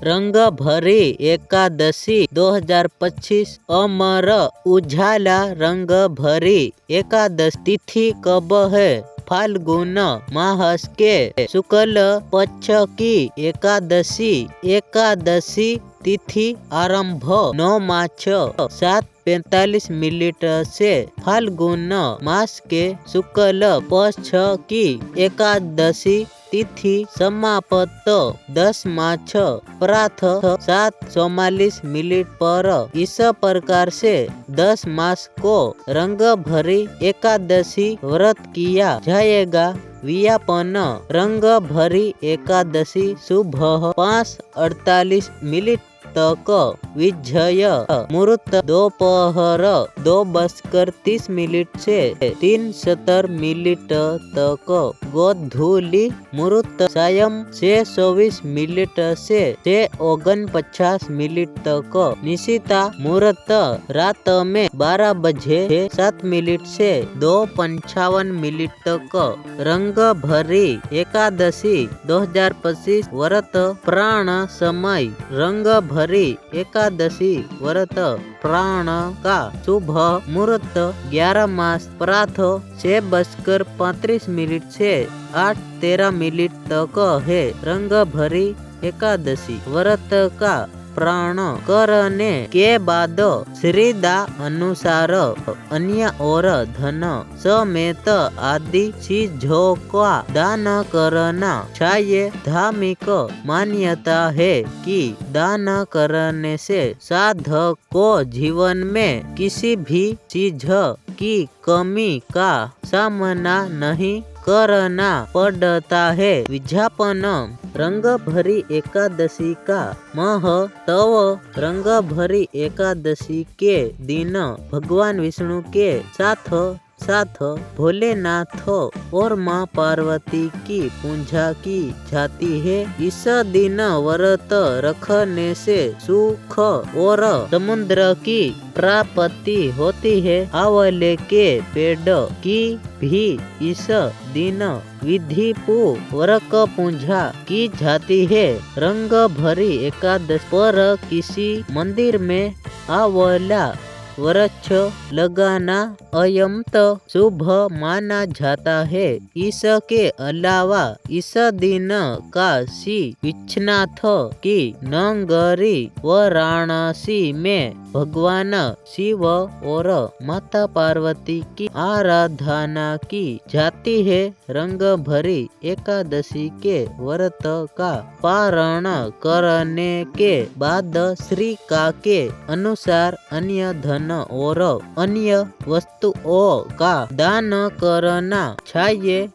रंग भरी एकादशी 2025 अमर उजाला रंग भरी एकादश तिथि कब है? फाल्गुन मास के शुक्ल पक्ष की एकादशी। एकादशी तिथि आरंभ 9 मार्च 7:45 से। फाल्गुन मास के शुक्ल पक्ष की एकादशी तिथि समाप्त 10 मार्च प्रातः 7:44 पर। इस प्रकार से 10 मार्च को रंग भरी एकादशी व्रत किया जाएगा। विज्ञापन रंग भरी एकादशी सुबह 5:48 तक विजय मुहूर्त दोपहर 2:30 से 3:70 तक। गोधूली मुहूर्त सायं 6:24 से 6:49 तक। निशिता मुहूर्त रात में 12 बजे 7 से 2:55 तक। रंग भरी एकादशी 2025 व्रत प्राण समय। रंग भरी एकादशी व्रत प्राण का शुभ मुहूर्त 11 मार्च प्रातः 6:35 से 8:13 तक है। रंग भरी एकादशी व्रत का प्राण करने के बाद श्रीदा अनुसार अन्य और धन समेत आदि चीजों का दान करना चाहिए। धार्मिक मान्यता है कि दान करने से साधक को जीवन में किसी भी चीज की कमी का सामना नहीं करना पड़ता है। विज्ञापन रंग भरी एकादशी का महत्व। रंग भरी एकादशी के दिन भगवान विष्णु के साथ भोलेनाथ और माँ पार्वती की पूजा की जाती है। इस दिन व्रत रखने से सुख और समुद्र की प्राप्ति होती है। आंवले के पेड़ की भी इस दिन विधि पूर्वक पूजा की जाती है। रंग भरी एकादशी पर किसी मंदिर में आंवला वृक्ष लगाना अत्यंत शुभ माना जाता है। इसके अलावा इस दिन काशी विश्वनाथ की नगरी वाराणसी में भगवान शिव और माता पार्वती की आराधना की जाती है। रंग भरी एकादशी के व्रत का पारण करने के बाद श्री का के अनुसार अन्य धन और अन्य वस्तुओं का दान करना चाहिए।